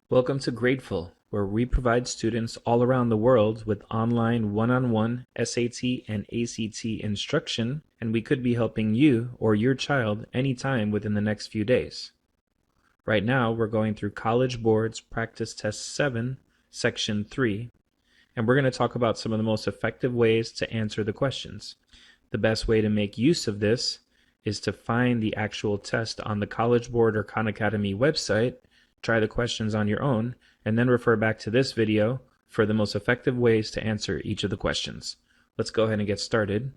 Welcome to Grateful, where we provide students all around the world with online one-on-one SAT and ACT instruction, and we could be helping you or your child anytime within the next few days. Right now, we're going through College Board's Practice Test 7, Section 3, and we're going to talk about some of the most effective ways to answer the questions. The best way to make use of this is to find the actual test on the College Board or Khan Academy website, try the questions on your own, and then refer back to this video for the most effective ways to answer each of the questions. Let's go ahead and get started.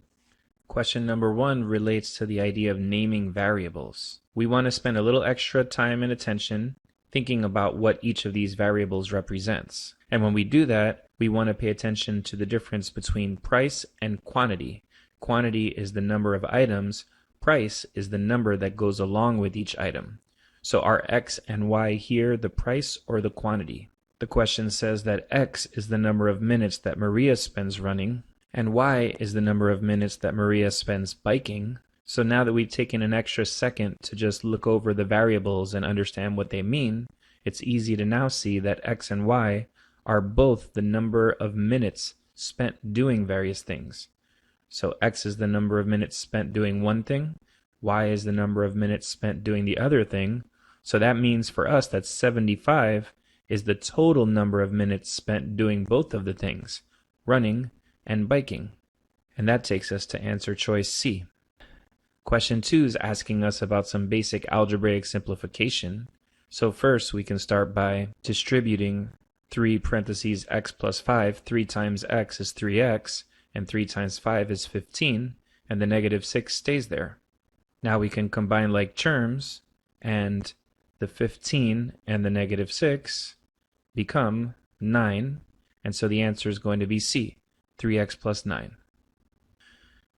Question number 1 relates to the idea of naming variables. We want to spend a little extra time and attention thinking about what each of these variables represents. And when we do that, we want to pay attention to the difference between price and quantity. Quantity is the number of items, price is the number that goes along with each item. So are X and Y here the price or the quantity? The question says that X is the number of minutes that Maria spends running, and Y is the number of minutes that Maria spends biking. So now that we've taken an extra second to just look over the variables and understand what they mean, it's easy to now see that X and Y are both the number of minutes spent doing various things. So X is the number of minutes spent doing one thing, Y is the number of minutes spent doing the other thing. So that means for us that 75 is the total number of minutes spent doing both of the things, running and biking. And that takes us to answer choice C. Question 2 is asking us about some basic algebraic simplification. So first we can start by distributing 3 parentheses x plus 5. 3 times x is 3x, and 3 times 5 is 15, and the negative 6 stays there. Now we can combine like terms, and the 15 and the negative 6 become 9, and so the answer is going to be C, 3x plus 9.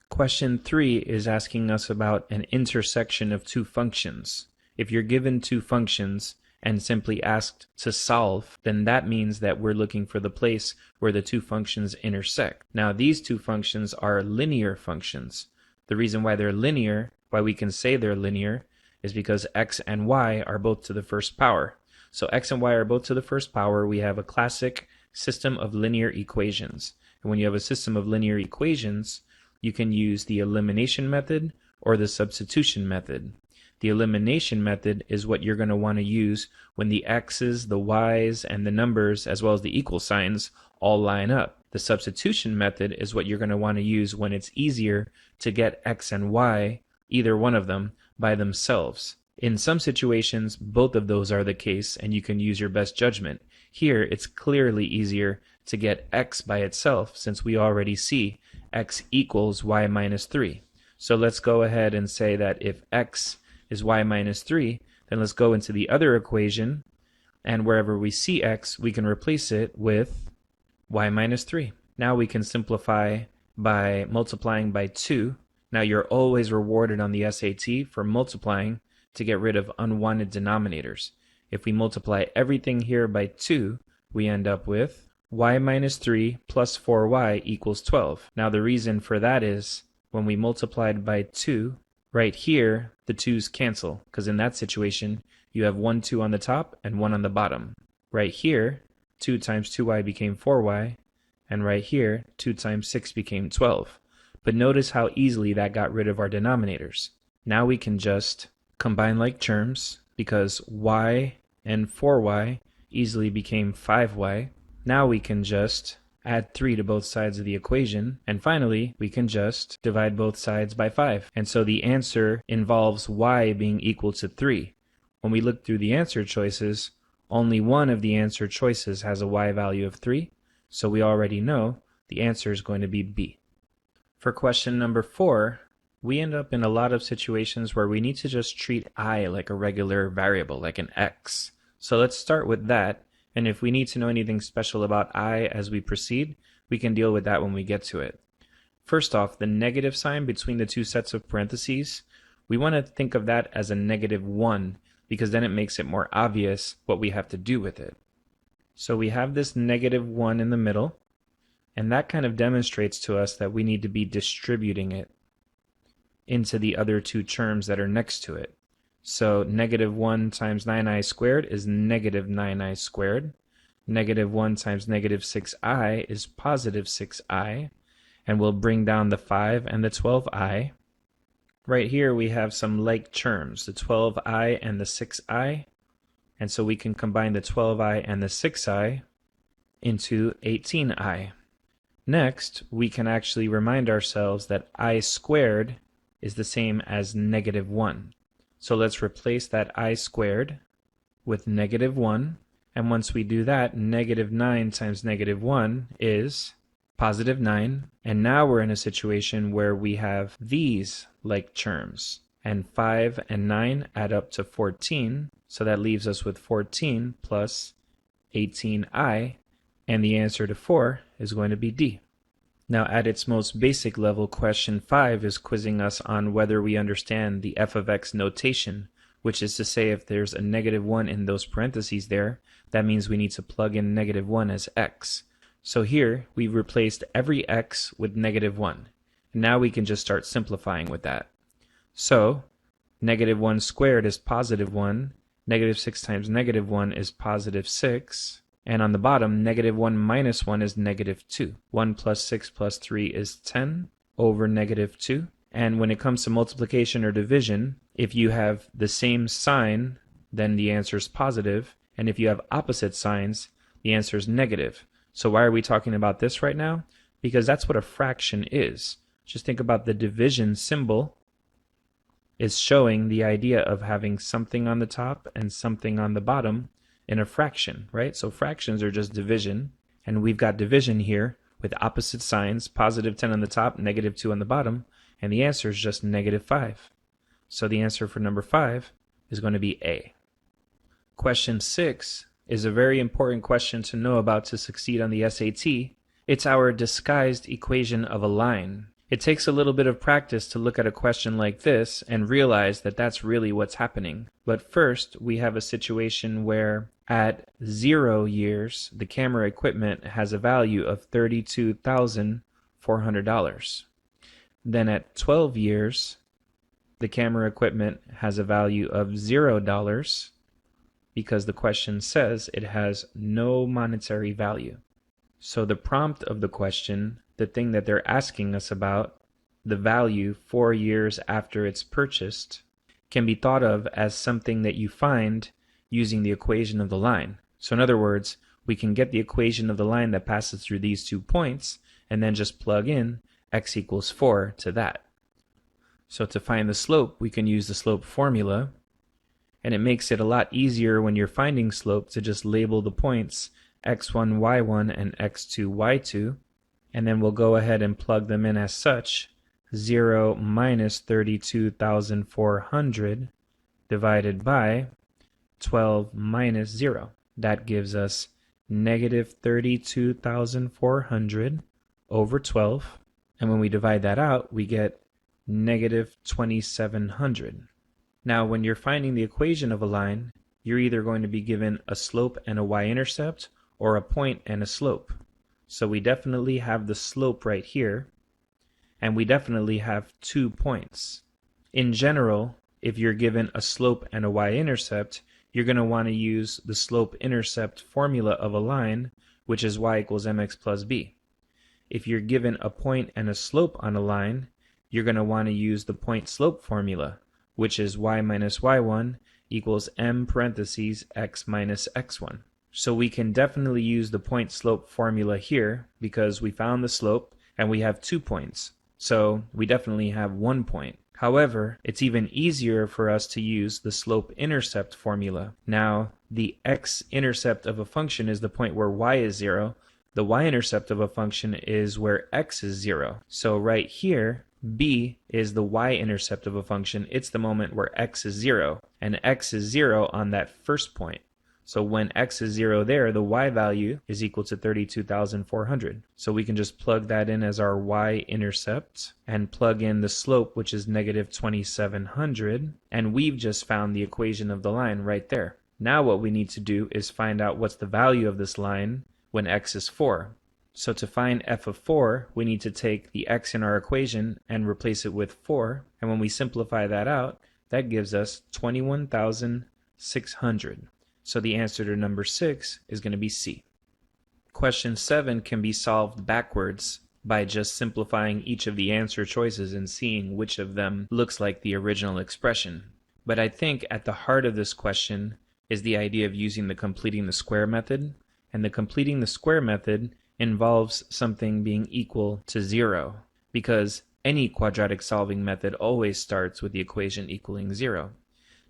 Question 3 is asking us about an intersection of two functions. If you're given two functions and simply asked to solve, then that means that we're looking for the place where the two functions intersect. Now these two functions are linear functions. The reason why they're linear, why we can say they're linear, is because x and y are both to the first power. So x and y are both to the first power. We have a classic system of linear equations. And when you have a system of linear equations, you can use the elimination method or the substitution method. The elimination method is what you're going to want to use when the x's, the y's, and the numbers, as well as the equal signs, all line up. The substitution method is what you're going to want to use when it's easier to get x and y, either one of them, by themselves. In some situations, both of those are the case, and you can use your best judgment. Here, it's clearly easier to get x by itself, since we already see x equals y minus 3. So let's go ahead and say that if x is y minus 3, then let's go into the other equation, and wherever we see x, we can replace it with y minus 3. Now we can simplify by multiplying by 2. Now you're always rewarded on the SAT for multiplying to get rid of unwanted denominators. If we multiply everything here by 2, we end up with y minus 3 plus 4y equals 12. Now the reason for that is when we multiplied by 2, right here, the 2's cancel, because in that situation, you have 1 2 on the top and 1 on the bottom. Right here, 2 times 2y became 4y, and right here, 2 times 6 became 12. But notice how easily that got rid of our denominators. Now we can just combine like terms, because y and 4y easily became 5y. Now we can just add 3 to both sides of the equation, and finally we can just divide both sides by 5. And so the answer involves y being equal to 3. When we look through the answer choices, only one of the answer choices has a y value of 3, so we already know the answer is going to be B. For question number 4, we end up in a lot of situations where we need to just treat I like a regular variable, like an x. So let's start with that, and if we need to know anything special about I as we proceed, we can deal with that when we get to it. First off, the negative sign between the two sets of parentheses, we want to think of that as a -1, because then it makes it more obvious what we have to do with it. So we have this -1 in the middle, and that kind of demonstrates to us that we need to be distributing it into the other two terms that are next to it. So negative 1 times 9i squared is negative 9i squared. Negative 1 times negative 6i is positive 6i. And we'll bring down the 5 and the 12i. Right here we have some like terms, the 12i and the 6i. And so we can combine the 12i and the 6i into 18i. Next, we can actually remind ourselves that I squared is the same as negative 1. So let's replace that I squared with negative 1. And once we do that, negative 9 times negative 1 is positive 9. And now we're in a situation where we have these like terms. And 5 and 9 add up to 14. So that leaves us with 14 plus 18i. And the answer to 4 is going to be D. Now at its most basic level, question 5 is quizzing us on whether we understand the f of x notation, which is to say if there's a negative 1 in those parentheses there, that means we need to plug in negative 1 as x. So here we've replaced every x with negative 1. And now we can just start simplifying with that. So negative 1 squared is positive 1, negative 6 times negative 1 is positive 6. And on the bottom, negative 1 minus 1 is negative 2. 1 plus 6 plus 3 is 10 over negative 2. And when it comes to multiplication or division, if you have the same sign, then the answer is positive. And if you have opposite signs, the answer is negative. So why are we talking about this right now? Because that's what a fraction is. Just think about the division symbol is showing the idea of having something on the top and something on the bottom in a fraction, right? So fractions are just division, and we've got division here with opposite signs, positive 10 on the top, negative 2 on the bottom, and the answer is just negative 5. So the answer for number 5 is going to be A. Question 6 is a very important question to know about to succeed on the SAT. It's our disguised equation of a line. It takes a little bit of practice to look at a question like this and realize that that's really what's happening. But first, we have a situation where at 0 years, the camera equipment has a value of $32,400. Then at 12 years, the camera equipment has a value of $0 because the question says it has no monetary value. So the prompt of the question, the thing that they're asking us about, the value 4 years after it's purchased, can be thought of as something that you find using the equation of the line. So in other words, we can get the equation of the line that passes through these 2 points and then just plug in x equals 4 to that. So to find the slope, we can use the slope formula, and it makes it a lot easier when you're finding slope to just label the points x1, y1, and x2, y2, and then we'll go ahead and plug them in as such. 0 minus 32,400 divided by 12 minus 0. That gives us negative 32,400 over 12. And when we divide that out, we get negative 2,700. Now, when you're finding the equation of a line, you're either going to be given a slope and a y-intercept or a point and a slope. So we definitely have the slope right here, and we definitely have 2 points. In general, if you're given a slope and a y-intercept, you're going to want to use the slope-intercept formula of a line, which is y equals mx plus b. If you're given a point and a slope on a line, you're going to want to use the point-slope formula, which is y minus y1 equals m parentheses x minus x1. So we can definitely use the point-slope formula here because we found the slope and we have 2 points. So we definitely have 1 point. However, it's even easier for us to use the slope-intercept formula. Now, the x-intercept of a function is the point where y is 0. The y-intercept of a function is where x is 0. So right here, b is the y-intercept of a function. It's the moment where x is 0, and x is 0 on that first point. So when x is 0 there, the y value is equal to 32,400. So we can just plug that in as our y-intercept and plug in the slope, which is negative 2,700, and we've just found the equation of the line right there. Now what we need to do is find out what's the value of this line when x is 4. So to find f of 4, we need to take the x in our equation and replace it with 4, and when we simplify that out, That gives us 21,600. So the answer to number 6 is going to be C. Question 7 can be solved backwards by just simplifying each of the answer choices and seeing which of them looks like the original expression. But I think at the heart of this question is the idea of using the completing the square method, and the completing the square method involves something being equal to 0, because any quadratic solving method always starts with the equation equaling 0.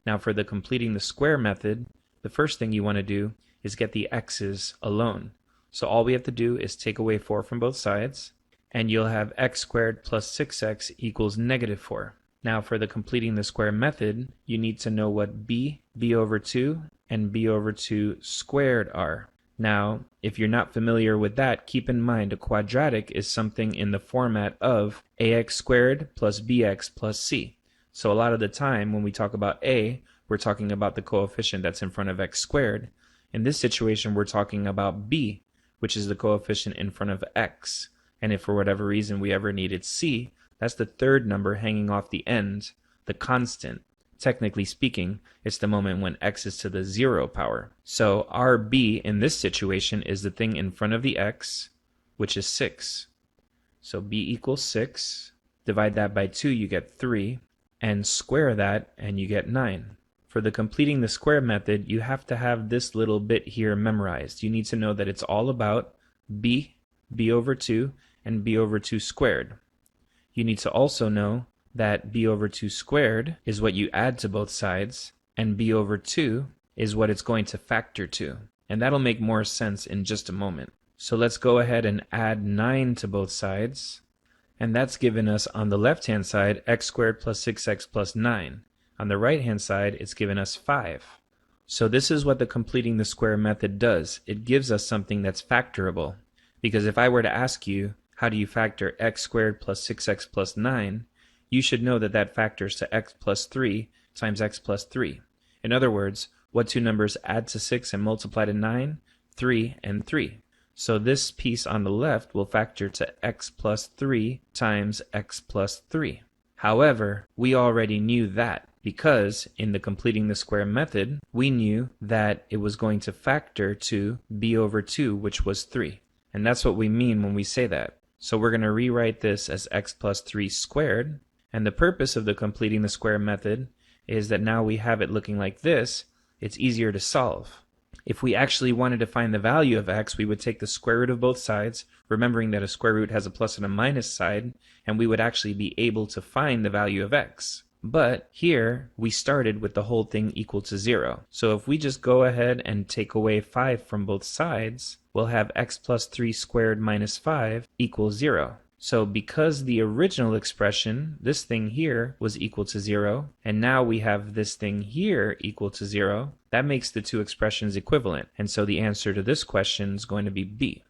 Now for the completing the square method, the first thing you want to do is get the x's alone. So all we have to do is take away 4 from both sides, and you'll have x squared plus 6x equals negative 4. Now for the completing the square method, you need to know what b over 2, and b over 2 squared are. Now, if you're not familiar with that, keep in mind a quadratic is something in the format of ax squared plus bx plus c. So a lot of the time when we talk about a, we're talking about the coefficient that's in front of x squared. In this situation, we're talking about b, which is the coefficient in front of x. And if for whatever reason we ever needed c, that's the third number hanging off the end, the constant. Technically speaking, it's the moment when x is to the 0 power. So our b in this situation is the thing in front of the x, which is 6. So b equals 6. Divide that by 2, you get 3. And square that, and you get 9. For the completing the square method, you have to have this little bit here memorized. You need to know that it's all about b over 2, and b over 2 squared. You need to also know that b over 2 squared is what you add to both sides, and b over 2 is what it's going to factor to. And that'll make more sense in just a moment. So let's go ahead and add 9 to both sides. And that's given us on the left-hand side x squared plus 6x plus 9. On the right-hand side, it's given us 5. So this is what the completing the square method does. It gives us something that's factorable. Because if I were to ask you, how do you factor x squared plus 6x plus 9, you should know that that factors to x plus 3 times x plus 3. In other words, what two numbers add to 6 and multiply to 9? 3 and 3. So this piece on the left will factor to x plus 3 times x plus 3. However, we already knew that because in the completing the square method, we knew that it was going to factor to b over 2, which was 3. And that's what we mean when we say that. So we're going to rewrite this as x plus 3 squared. And the purpose of the completing the square method is that now we have it looking like this. It's easier to solve. If we actually wanted to find the value of x, we would take the square root of both sides, remembering that a square root has a plus and a minus side, and we would actually be able to find the value of x. But here, we started with the whole thing equal to 0. So if we just go ahead and take away 5 from both sides, we'll have x plus 3 squared minus 5 equals 0. So because the original expression, this thing here, was equal to 0, and now we have this thing here equal to 0, that makes the two expressions equivalent. And so the answer to this question is going to be B.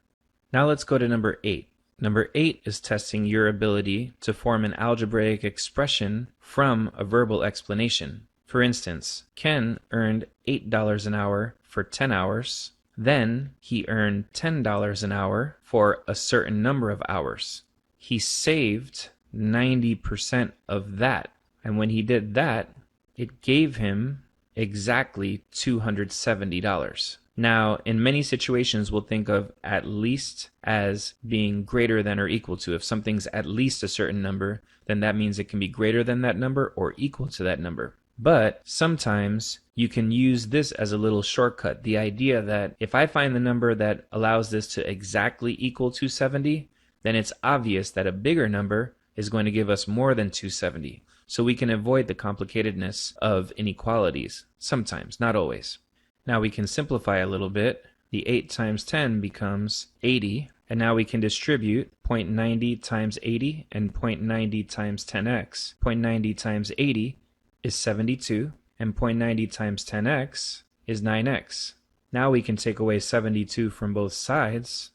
Now let's go to number 8. Number 8 is testing your ability to form an algebraic expression from a verbal explanation. For instance, Ken earned $8 an hour for 10 hours. Then he earned $10 an hour for a certain number of hours. He saved 90% of that. And when he did that, it gave him exactly $270. Now, in many situations, we'll think of at least as being greater than or equal to. If something's at least a certain number, then that means it can be greater than that number or equal to that number. But sometimes you can use this as a little shortcut. The idea that if I find the number that allows this to exactly equal 270, then it's obvious that a bigger number is going to give us more than 270. So we can avoid the complicatedness of inequalities. Sometimes, not always. Now we can simplify a little bit. The 8 times 10 becomes 80. And now we can distribute 0.90 times 80 and 0.90 times 10x. 0.90 times 80 is 72. And 0.90 times 10x is 9x. Now we can take away 72 from both sides.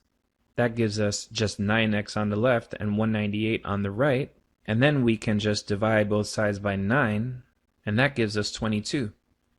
That gives us just 9x on the left and 198 on the right. And then we can just divide both sides by 9, and that gives us 22.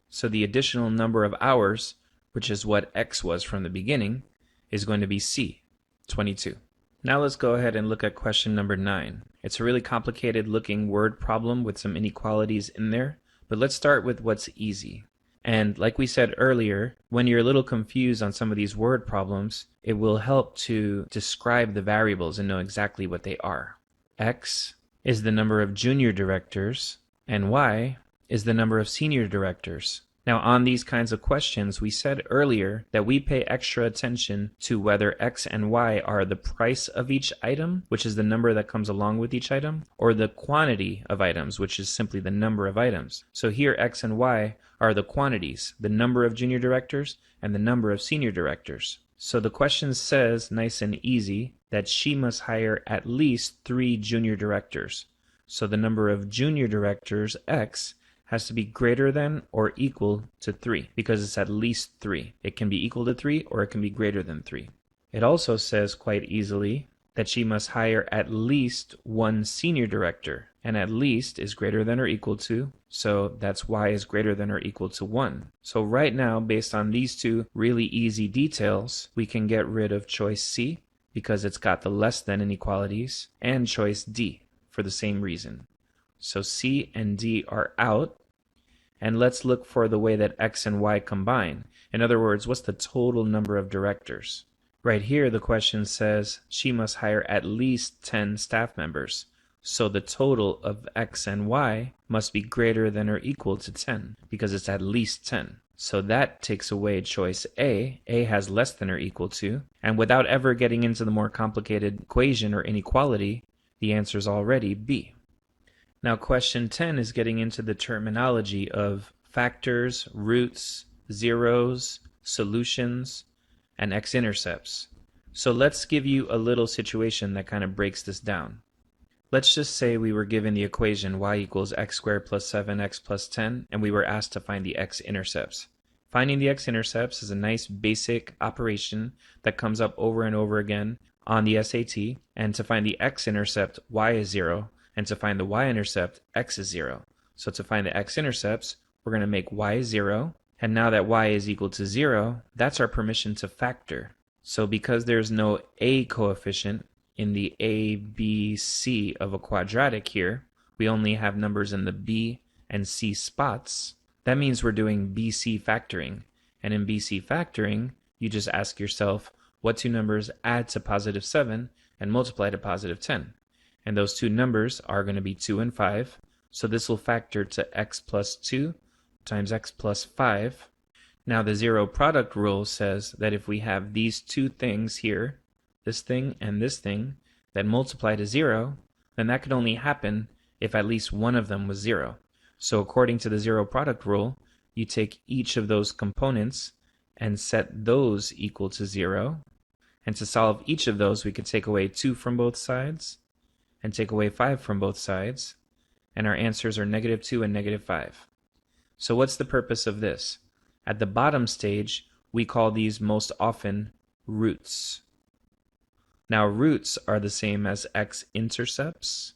So the additional number of hours, which is what x was from the beginning, is going to be C, 22. Now let's go ahead and look at question number 9. It's a really complicated looking word problem with some inequalities in there, But let's start with what's easy. And like we said earlier, when you're a little confused on some of these word problems, it will help to describe the variables and know exactly what they are. X is the number of junior directors, and Y is the number of senior directors. Now, on these kinds of questions, we said earlier that we pay extra attention to whether X and Y are the price of each item, which is the number that comes along with each item, or the quantity of items, which is simply the number of items. So here, X and Y are the quantities, the number of junior directors and the number of senior directors. So the question says, nice and easy, that she must hire at least 3 junior directors. So the number of junior directors, X, has to be greater than or equal to 3 because it's at least 3. It can be equal to 3 or it can be greater than 3. It also says quite easily that she must hire at least 1 senior director, and at least is greater than or equal to, so that's Y is greater than or equal to 1. So right now, based on these two really easy details, we can get rid of choice C because it's got the less than inequalities, and choice D for the same reason. So C and D are out, and let's look for the way that X and Y combine. In other words, what's the total number of directors? Right here, the question says she must hire at least 10 staff members. So the total of X and Y must be greater than or equal to 10 because it's at least 10. So that takes away choice A. A has less than or equal to, and without ever getting into the more complicated equation or inequality, the answer is already B. Now question 10 is getting into the terminology of factors, roots, zeros, solutions, and x-intercepts. So let's give you a little situation that kind of breaks this down. Let's just say we were given the equation y equals x squared plus 7x plus 10, and we were asked to find the x-intercepts. Finding the x-intercepts is a nice basic operation that comes up over and over again on the SAT, and to find the x-intercept, y is 0, and to find the y-intercept, x is 0. So to find the x-intercepts, we're going to make y 0, and now that y is equal to 0, that's our permission to factor. So because there's no a coefficient in the a, b, c of a quadratic here, we only have numbers in the b and c spots. That means we're doing BC factoring. And in BC factoring, you just ask yourself, what two numbers add to positive 7 and multiply to positive 10? And those two numbers are going to be 2 and 5. So this will factor to x plus 2 times x plus 5. Now the zero product rule says that if we have these two things here, this thing and this thing, that multiply to 0, then that could only happen if at least one of them was 0. So according to the zero product rule, you take each of those components and set those equal to 0. And to solve each of those, we could take away 2 from both sides and take away 5 from both sides, and our answers are -2 and -5. So what's the purpose of this? At the bottom stage, we call these most often roots. Now roots are the same as x-intercepts,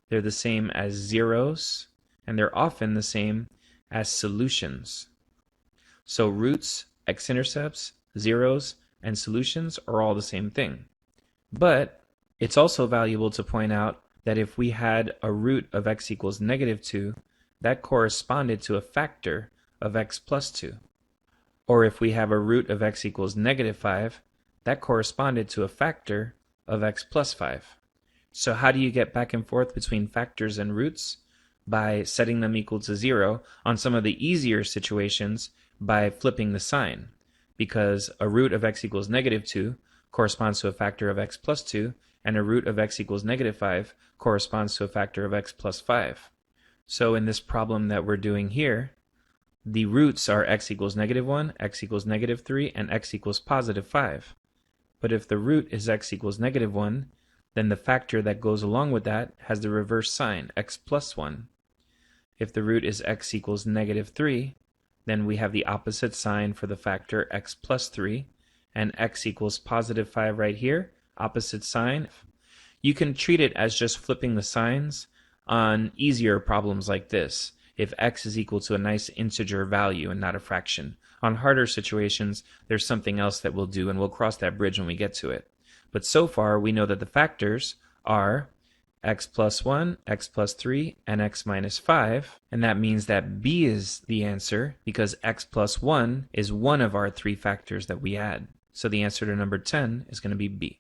they're the same as zeros, and they're often the same as solutions. So roots, x-intercepts, zeros, and solutions are all the same thing. But it's also valuable to point out that if we had a root of x equals -2, that corresponded to a factor of x plus 2. Or if we have a root of x equals -5, that corresponded to a factor of x plus 5. So how do you get back and forth between factors and roots? By setting them equal to 0. On some of the easier situations, by flipping the sign. Because a root of x equals -2 corresponds to a factor of x plus 2, and a root of x equals -5 corresponds to a factor of x plus 5. So in this problem that we're doing here, the roots are x equals -1, x equals -3, and x equals +5. But if the root is x equals -1, then the factor that goes along with that has the reverse sign, x plus 1. If the root is x equals -3, then we have the opposite sign for the factor x plus 3, and x equals +5 right here, opposite sign. You can treat it as just flipping the signs on easier problems like this, if x is equal to a nice integer value and not a fraction. On harder situations, there's something else that we'll do, and we'll cross that bridge when we get to it. But so far, we know that the factors are x plus 1, x plus 3, and x minus 5. And that means that b is the answer because x plus 1 is one of our three factors that we add. So the answer to number 10 is going to be B.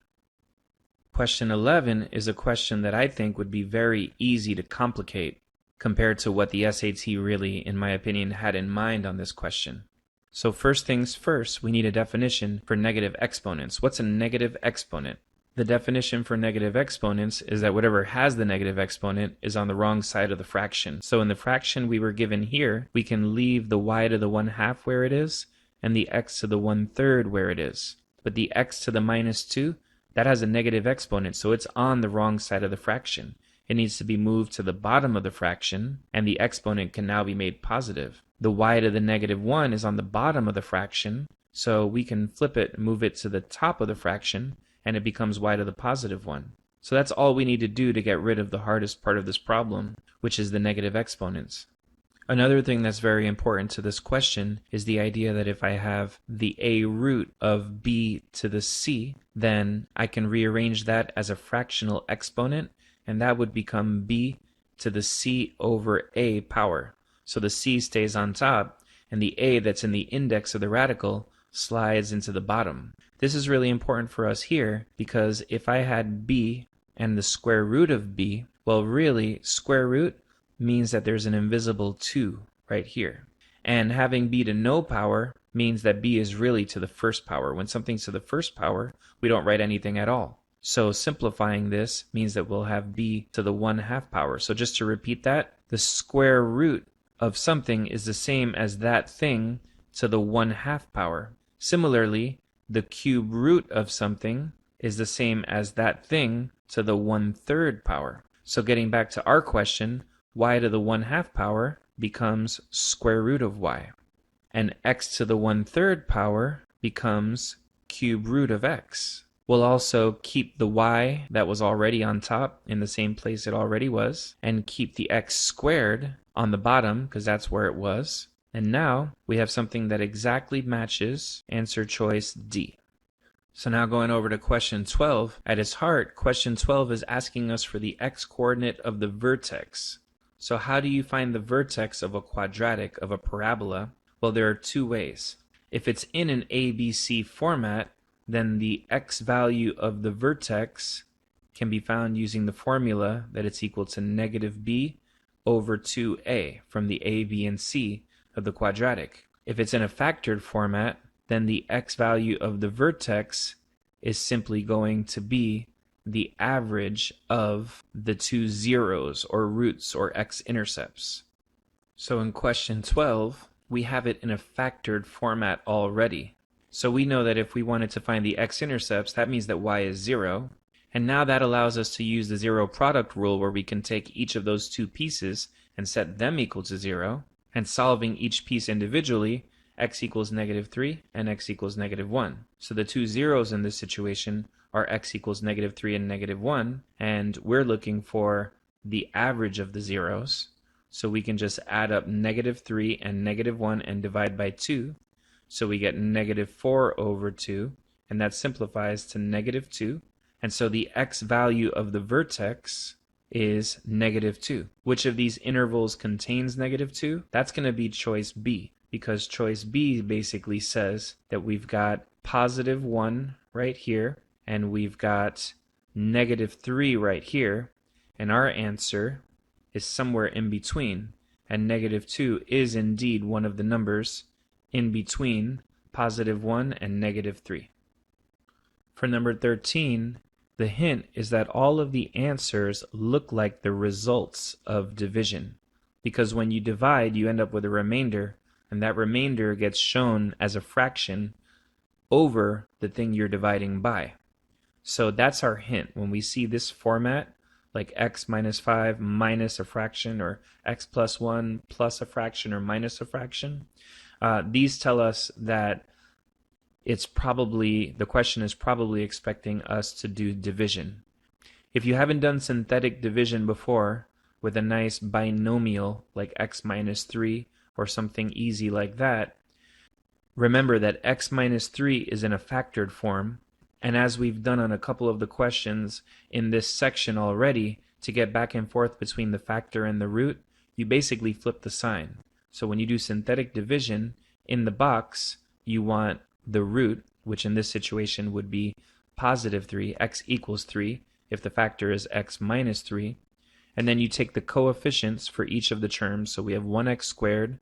Question 11 is a question that I think would be very easy to complicate compared to what the SAT really, in my opinion, had in mind on this question. So first things first, we need a definition for negative exponents. What's a negative exponent? The definition for negative exponents is that whatever has the negative exponent is on the wrong side of the fraction. So in the fraction we were given here, we can leave the y to the 1/2 where it is and the x to the 1/3 where it is. But the x to the minus 2, that has a negative exponent, so it's on the wrong side of the fraction. It needs to be moved to the bottom of the fraction, and the exponent can now be made positive. The y to the -1 is on the bottom of the fraction, so we can flip it and move it to the top of the fraction, and it becomes y to the +1. So that's all we need to do to get rid of the hardest part of this problem, which is the negative exponents. Another thing that's very important to this question is the idea that if I have the a root of b to the c, then I can rearrange that as a fractional exponent, and that would become b to the c over a power. So the c stays on top, and the a that's in the index of the radical slides into the bottom. This is really important for us here because if I had b and the square root of b, well really square root means that there's an invisible 2 right here. And having b to no power means that b is really to the first power. When something's to the first power, we don't write anything at all. So simplifying this means that we'll have b to the 1/2 power. So just to repeat that, the square root of something is the same as that thing to the 1/2 power. Similarly, the cube root of something is the same as that thing to the 1/3 power. So getting back to our question, y to the 1/2 power becomes square root of y. And x to the 1/3 power becomes cube root of x. We'll also keep the y that was already on top in the same place it already was, and keep the x squared on the bottom because that's where it was. And now we have something that exactly matches answer choice D. So now going over to question 12, at its heart, question 12 is asking us for the x-coordinate of the vertex. So how do you find the vertex of a quadratic, of a parabola? Well, there are two ways. If it's in an ABC format, then the x value of the vertex can be found using the formula that it's equal to -b over 2a from the a, b, and c of the quadratic. If it's in a factored format, then the x value of the vertex is simply going to be the average of the two zeros or roots or x-intercepts. So in question 12, we have it in a factored format already. So we know that if we wanted to find the x-intercepts, that means that y is 0. And now that allows us to use the zero product rule where we can take each of those two pieces and set them equal to 0. And solving each piece individually, x equals -3 and x equals -1. So the two zeros in this situation are x equals -3 and -1, and we're looking for the average of the zeros. So we can just add up -3 and -1 and divide by 2. So we get -4 over 2, and that simplifies to -2. And so the x value of the vertex is -2. Which of these intervals contains -2? That's going to be choice B, because choice B basically says that we've got +1 right here, and we've got -3 right here, and our answer is somewhere in between, and -2 is indeed one of the numbers in between +1 and -3. For number 13, the hint is that all of the answers look like the results of division, because when you divide, you end up with a remainder, and that remainder gets shown as a fraction over the thing you're dividing by. So that's our hint. When we see this format, like x minus 5 minus a fraction, or x plus 1 plus a fraction or minus a fraction, these tell us that the question is probably expecting us to do division. If you haven't done synthetic division before with a nice binomial like x minus 3 or something easy like that, remember that x minus 3 is in a factored form, and as we've done on a couple of the questions in this section already, To get back and forth between the factor and the root, you basically flip the sign. So when you do synthetic division, in the box, you want the root, which in this situation would be positive 3, x equals 3, if the factor is x minus 3. And then you take the coefficients for each of the terms. So we have 1x squared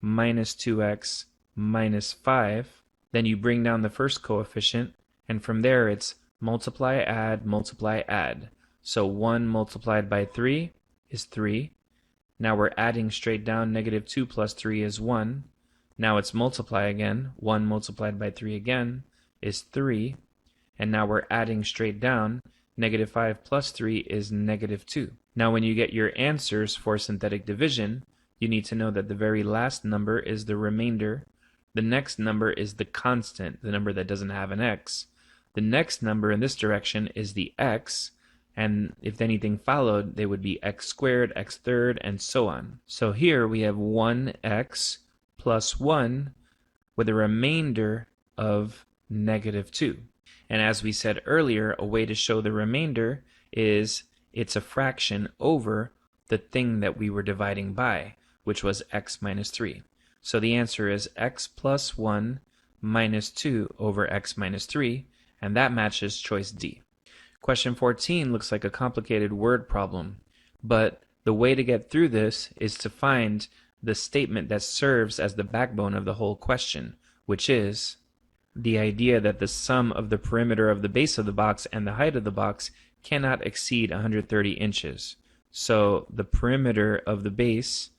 minus 2x minus 5. Then you bring down the first coefficient, and from there it's multiply, add, multiply, add. So 1 multiplied by 3 is 3. Now we're adding straight down. Negative 2 plus 3 is 1. Now it's multiply again. 1 multiplied by 3 again is 3. And now we're adding straight down. Negative 5 plus 3 is negative 2. Now when you get your answers for synthetic division, you need to know that the very last number is the remainder. The next number is the constant, the number that doesn't have an x. The next number in this direction is the x, and if anything followed, they would be x squared, x third, and so on. So here we have 1x plus 1 with a remainder of negative 2. And as we said earlier, a way to show the remainder is it's a fraction over the thing that we were dividing by, which was x minus 3. So the answer is x plus 1 minus 2 over x minus 3, and that matches choice D. Question 14 looks like a complicated word problem, but the way to get through this is to find the statement that serves as the backbone of the whole question, which is the idea that the sum of the perimeter of the base of the box and the height of the box cannot exceed 130 inches. So the perimeter of the base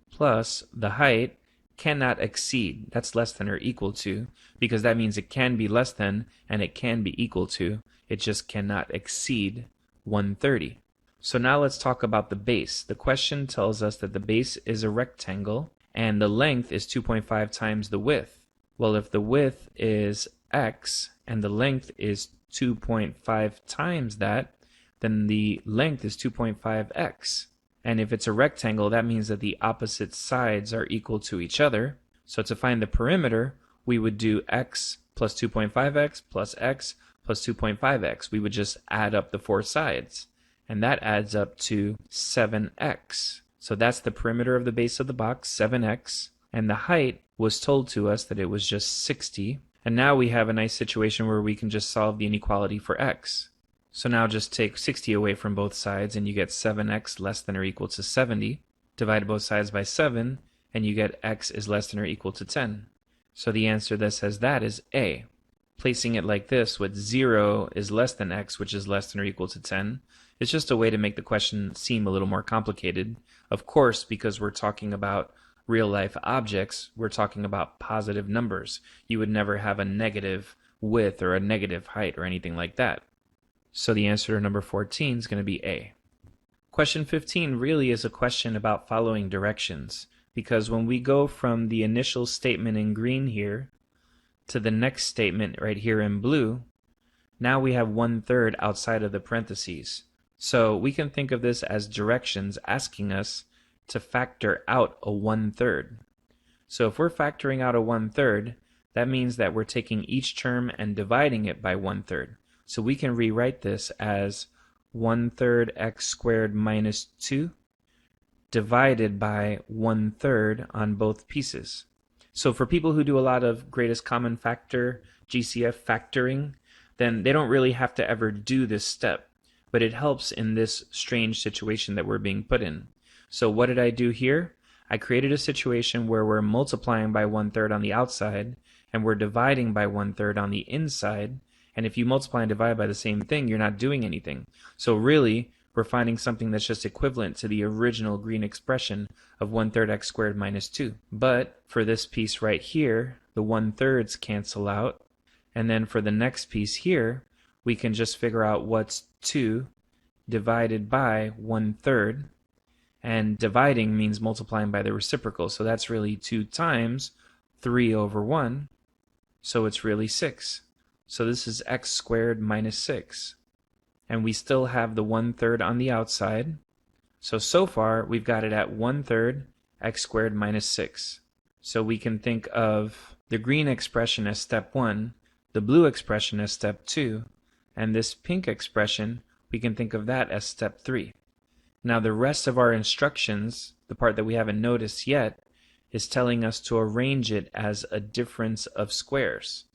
plus the height cannot exceed. That's less than or equal to, because that means it can be less than and it can be equal to. It just cannot exceed 130. So now let's talk about the base. The question tells us that the base is a rectangle and the length is 2.5 times the width. Well, if the width is x and the length is 2.5 times that, then the length is 2.5x. And if it's a rectangle, that means that the opposite sides are equal to each other. So to find the perimeter, we would do x plus 2.5x plus x plus 2.5x. We would just add up the four sides, and that adds up to 7x. So that's the perimeter of the base of the box, 7x, and the height was told to us that it was just 60. And now we have a nice situation where we can just solve the inequality for x. So now just take 60 away from both sides and you get 7x less than or equal to 70. Divide both sides by 7 and you get x is less than or equal to 10. So the answer that says that is A. Placing it like this with 0 is less than x, which is less than or equal to 10, is just a way to make the question seem a little more complicated. Of course, because we're talking about real-life objects, we're talking about positive numbers. You would never have a negative width or a negative height or anything like that. So the answer to number 14 is going to be A. Question 15 really is a question about following directions, because when we go from the initial statement in green here to the next statement right here in blue, now we have 1/3 outside of the parentheses. So we can think of this as directions asking us to factor out a 1/3. So if we're factoring out a 1/3, that means that we're taking each term and dividing it by 1/3. So we can rewrite this as 1/3 x squared minus 2 divided by 1/3 on both pieces. So for people who do a lot of greatest common factor, GCF factoring, then they don't really have to ever do this step, but it helps in this strange situation that we're being put in. So what did I do here? I created a situation where we're multiplying by 1/3 on the outside and we're dividing by 1/3 on the inside. And if you multiply and divide by the same thing, you're not doing anything. So really, we're finding something that's just equivalent to the original green expression of 1/3 x squared minus 2. But for this piece right here, the 1/3s cancel out. And then for the next piece here, we can just figure out what's 2 divided by 1/3. And dividing means multiplying by the reciprocal. So that's really 2 times 3 over 1. So it's really 6. So this is x squared minus 6. And we still have the 1/3 on the outside. So far, we've got it at 1/3 x squared minus 6. So we can think of the green expression as step 1, the blue expression as step 2, and this pink expression, we can think of that as step 3. Now the rest of our instructions, the part that we haven't noticed yet, is telling us to arrange it as a difference of squares.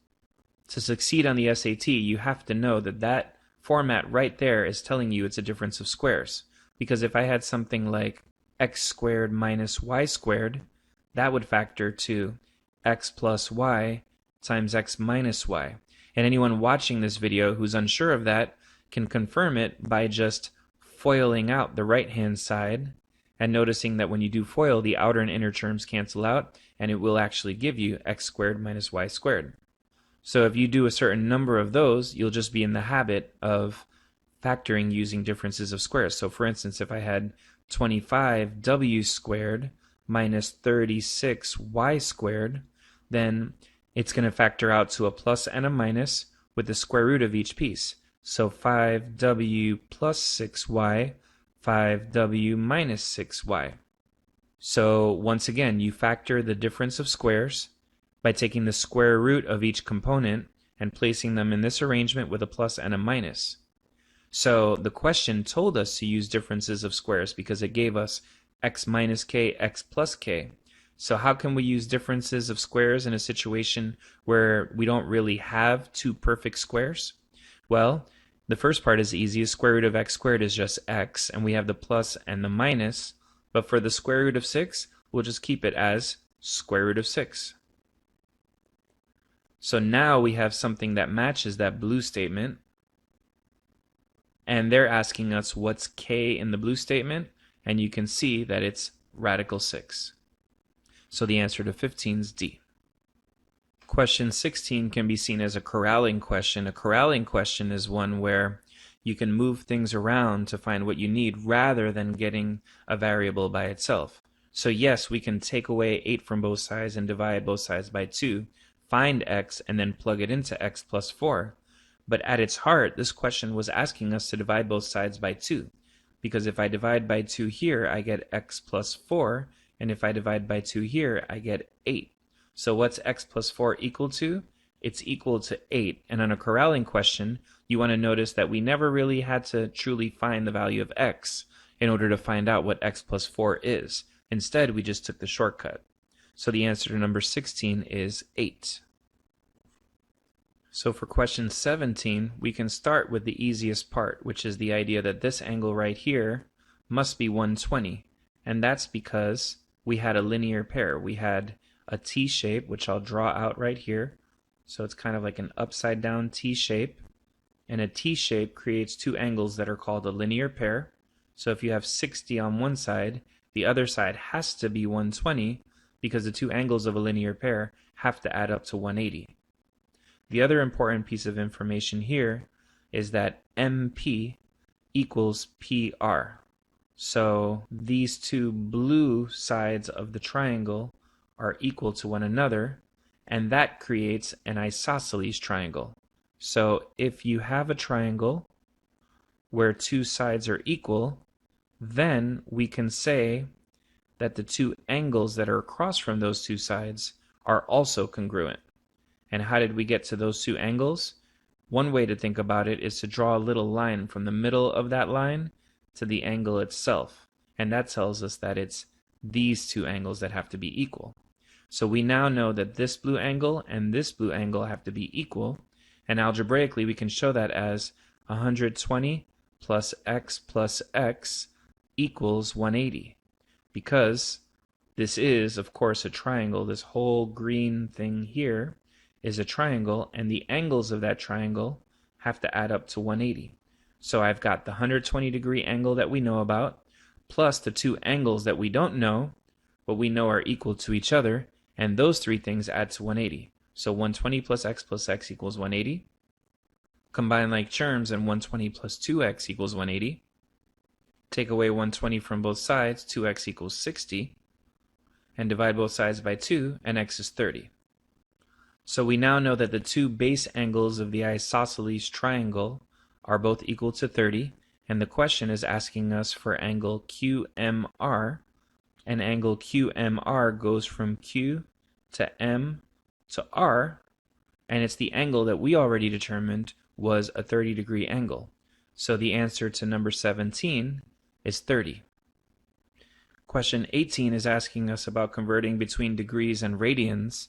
To succeed on the SAT, you have to know that that format right there is telling you it's a difference of squares. Because if I had something like x squared minus y squared, that would factor to x plus y times x minus y. And anyone watching this video who's unsure of that can confirm it by just FOILing out the right-hand side and noticing that when you do FOIL, the outer and inner terms cancel out, and it will actually give you x squared minus y squared. So if you do a certain number of those, you'll just be in the habit of factoring using differences of squares. So for instance, if I had 25w squared minus 36y squared, then it's going to factor out to a plus and a minus with the square root of each piece. So 5w plus 6y, 5w minus 6y. So once again, you factor the difference of squares by taking the square root of each component and placing them in this arrangement with a plus and a minus. So the question told us to use differences of squares because it gave us x minus k, x plus k. So how can we use differences of squares in a situation where we don't really have two perfect squares? Well, the first part is easy. Square root of x squared is just x, and we have the plus and the minus. But for the square root of 6, we'll just keep it as square root of 6. So now we have something that matches that blue statement. And they're asking us what's k in the blue statement, and you can see that it's radical 6. So the answer to 15 is D. Question 16 can be seen as a corralling question. A corralling question is one where you can move things around to find what you need rather than getting a variable by itself. So yes, we can take away 8 from both sides and divide both sides by 2, find x, and then plug it into x plus 4. But at its heart, this question was asking us to divide both sides by 2. Because if I divide by 2 here, I get x plus 4, and if I divide by 2 here, I get 8. So what's x plus 4 equal to? It's equal to 8. And on a corralling question, you want to notice that we never really had to truly find the value of x in order to find out what x plus 4 is. Instead, we just took the shortcut. So the answer to number 16 is 8. So for question 17, we can start with the easiest part, which is the idea that this angle right here must be 120. And that's because we had a linear pair. We had a T shape, which I'll draw out right here. So it's kind of like an upside down T shape. And a T shape creates two angles that are called a linear pair. So if you have 60 on one side, the other side has to be 120 because the two angles of a linear pair have to add up to 180. The other important piece of information here is that MP equals PR. So these two blue sides of the triangle are equal to one another, and that creates an isosceles triangle. So if you have a triangle where two sides are equal, then we can say that the two angles that are across from those two sides are also congruent. And how did we get to those two angles? One way to think about it is to draw a little line from the middle of that line to the angle itself. And that tells us that it's these two angles that have to be equal. So we now know that this blue angle and this blue angle have to be equal. And algebraically, we can show that as 120 plus x equals 180. Because this is, of course, a triangle. This whole green thing here is a triangle, and the angles of that triangle have to add up to 180. So I've got the 120-degree angle that we know about, plus the two angles that we don't know, but we know are equal to each other, and those three things add to 180. So 120 plus x equals 180. Combine like terms, and 120 plus 2x equals 180. Take away 120 from both sides, 2x equals 60. And divide both sides by 2, and x is 30. So we now know that the two base angles of the isosceles triangle are both equal to 30, and the question is asking us for angle QMR, and angle QMR goes from Q to M to R, and it's the angle that we already determined was a 30-degree angle. So the answer to number 17 is 30. Question 18 is asking us about converting between degrees and radians.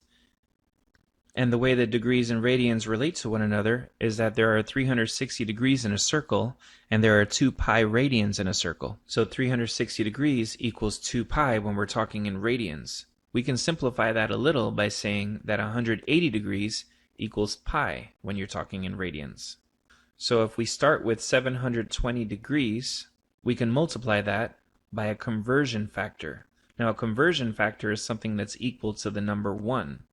And the way that degrees and radians relate to one another is that there are 360 degrees in a circle, and there are 2 pi radians in a circle. So 360 degrees equals 2 pi when we're talking in radians. We can simplify that a little by saying that 180 degrees equals pi when you're talking in radians. So if we start with 720 degrees, we can multiply that by a conversion factor. Now a conversion factor is something that's equal to the number 1.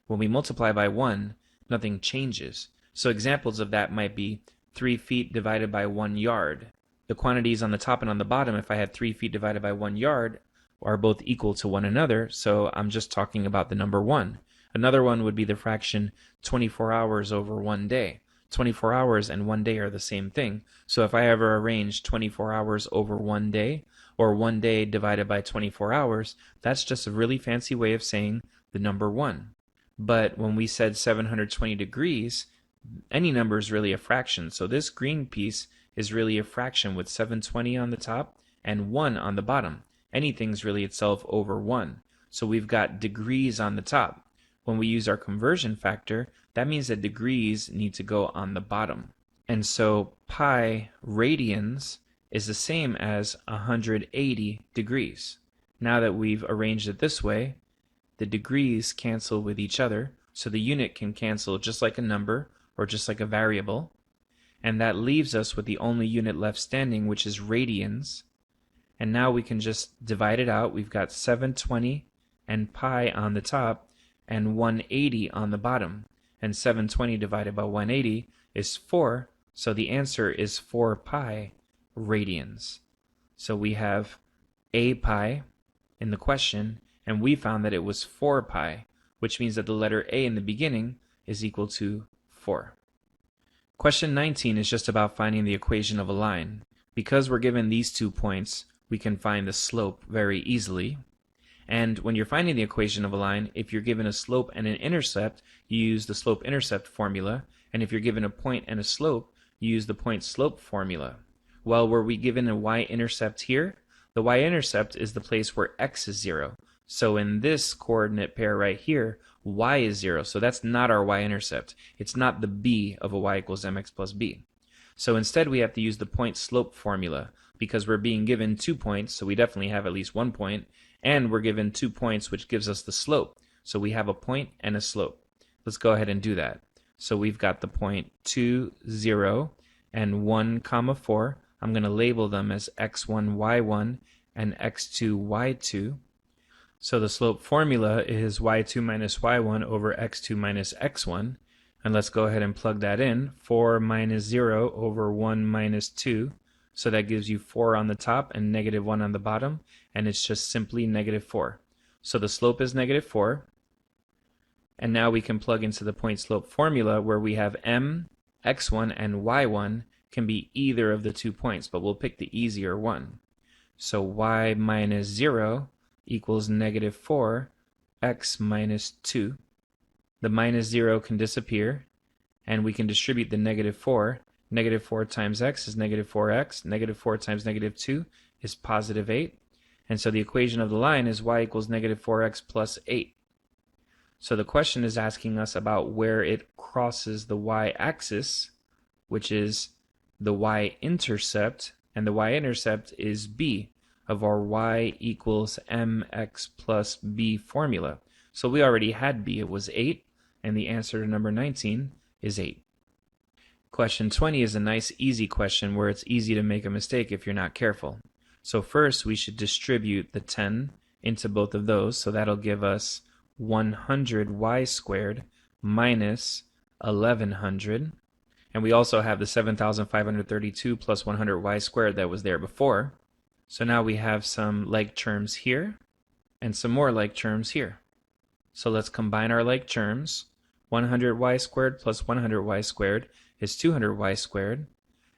When we multiply by 1, nothing changes. So examples of that might be 3 feet divided by 1 yard. The quantities on the top and on the bottom, if I had 3 feet divided by 1 yard, are both equal to one another, so I'm just talking about the number 1. Another one would be the fraction 24 hours over 1 day. 24 hours and 1 day are the same thing. So if I ever arrange 24 hours over 1 day, or 1 day divided by 24 hours, that's just a really fancy way of saying the number 1. But when we said 720 degrees, any number is really a fraction. So this green piece is really a fraction with 720 on the top and 1 on the bottom. Anything's really itself over 1. So we've got degrees on the top. When we use our conversion factor, that means that degrees need to go on the bottom. And so pi radians is the same as 180 degrees. Now that we've arranged it this way, the degrees cancel with each other, so the unit can cancel just like a number or just like a variable, and that leaves us with the only unit left standing, which is radians. And now we can just divide it out. We've got 720 and pi on the top and 180 on the bottom, and 720 divided by 180 is 4, so the answer is 4 pi radians. So we have a pi in the question, and we found that it was 4 pi, which means that the letter A in the beginning is equal to 4. Question 19 is just about finding the equation of a line. Because we're given these 2 points, we can find the slope very easily. And when you're finding the equation of a line, if you're given a slope and an intercept, you use the slope-intercept formula. And if you're given a point and a slope, you use the point-slope formula. Well, were we given a y-intercept here? The y-intercept is the place where x is 0. So in this coordinate pair right here, y is 0. So that's not our y-intercept. It's not the b of a y equals mx plus b. So instead we have to use the point-slope formula because we're being given 2 points, so we definitely have at least 1 point, and we're given 2 points, which gives us the slope. So we have a point and a slope. Let's go ahead and do that. So we've got the point 2, 0, and 1, 4. I'm going to label them as x1, y1, and x2, y2. So the slope formula is y2 minus y1 over x2 minus x1. And let's go ahead and plug that in. 4 minus 0 over 1 minus 2. So that gives you 4 on the top and negative 1 on the bottom. And it's just simply negative 4. So the slope is negative 4. And now we can plug into the point slope formula where we have m, x1, and y1 can be either of the 2 points, but we'll pick the easier one. So y minus 0 equals negative 4, x minus 2. The minus 0 can disappear, and we can distribute the negative 4. Negative 4 times x is negative 4x. Negative 4 times negative 2 is positive 8. And so the equation of the line is y equals negative 4x plus 8. So the question is asking us about where it crosses the y-axis, which is the y-intercept, and the y-intercept is b of our y equals mx plus b formula. So we already had b, it was 8, and the answer to number 19 is 8. Question 20 is a nice easy question where it's easy to make a mistake if you're not careful. So first we should distribute the 10 into both of those, so that'll give us 100y squared minus 1100. And we also have the 7,532 plus 100y squared that was there before. So now we have some like terms here and some more like terms here. So let's combine our like terms. 100y squared plus 100y squared is 200y squared.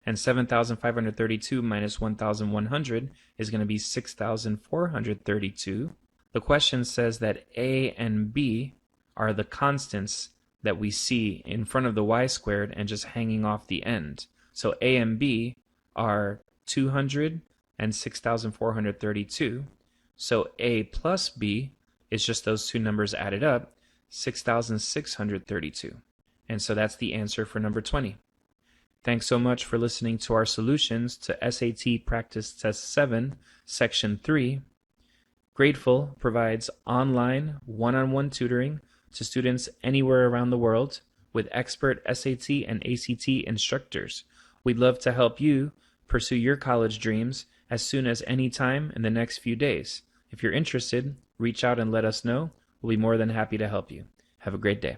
And 7,532 minus 1,100 is going to be 6,432. The question says that a and b are the constants that we see in front of the y squared and just hanging off the end. So a and b are 200 and 6,432. So A plus B is just those two numbers added up, 6,632. And so that's the answer for number 20. Thanks so much for listening to our solutions to SAT Practice Test 7, Section 3. Grateful provides online, one-on-one tutoring to students anywhere around the world with expert SAT and ACT instructors. We'd love to help you pursue your college dreams as soon as any time in the next few days. If you're interested, reach out and let us know. We'll be more than happy to help you. Have a great day.